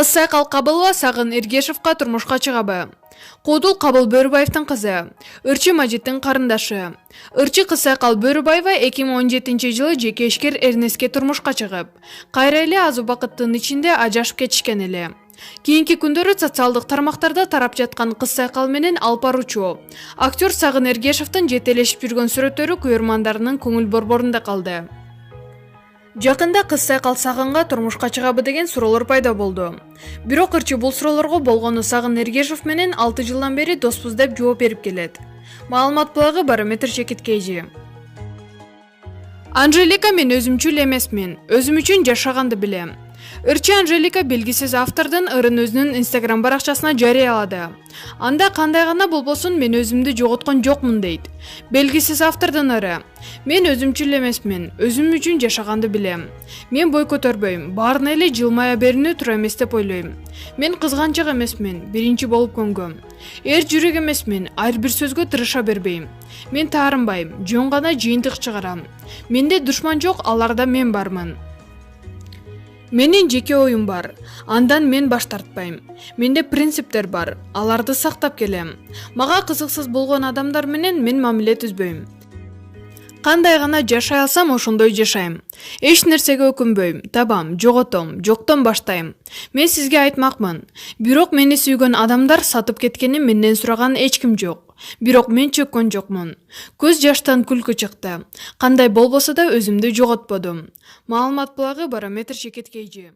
Кызсай Калкабылова Сагын Эргешевка турмушка чыгабы. Куудул Кабыл Бөрүбаевдин кызы, Ырчы Мажиттин карындашы. Ырчы Кызсайкал Бөрүбаева 2017-жылы жеке ишкер Эрнеске турмушка чыгып, кайра эле аз убакыттын ичинде ажырашып кетишкен эле. Кийинки күндөрү социалдык тармактарда тарап жаткан Кызсайкал менен алпаручу актер Сагын Эргешевдин жетелешип жүргөн сүрөттөрү көрөрмандарынын көңүл борборунда калды. Жакында Кызсайкал Сагынга турмушка чыгабы деген суроолор пайда болду. Бирок Ырчы бул суроолорго болгону Сагын Эргешев менен 6 жылдан бери доспуз деп жооп берип келет. Маалымат булагы Барометр Чекиткейжи. Анжелика мен өзүмчүл эмесмин, өзүм үчүн жашаганды билем. Ырчы Анжелика белгисиз автордун ырын өзүнүн Instagram баракчасына жарыялады. Анда кандай гана болбосун мен өзүмдү жоготкон жокмун дейт. Белгисиз автордун ыры. Мен өзүмчүл эмесмин, өзүм үчүн жашаганды билем. Мен бой көтөрбөйм, баарына эле жылмая берүүнү туура эмес деп ойлойм. Мен кызганчык эмесмин, биринчи болуп көнгөм. Эр жүрөк эмесмин, ар бир сөзгө тырыша бербейм. Мен таарынбайм, жөн гана жыйынтык чыгарам. Менде душман жок, аларда мен бармын. Менин жеке оюм бар, андан мен баш тартпайм. Менде принциптер бар, аларды сактап келем. Мага кызыксыз болгон адамдар менен мен мамиле түзбөйм. Кандай гана жашай алсам ошондой жашайм. Эч нерсеге өкүнбөйм, табам, жоготом, жоктон баштайм. Мен сизге айтмакмын. Бирок мени сүйгөн адамдар сатып кеткени менден сураган эч ким жок. Бирок мен чөккөн жокмун. Көз жаштан күлкү чыкты. Кандай болбосо да өзүмдү жоготподум. Маалымат булагы Барометр Чекиткейжи.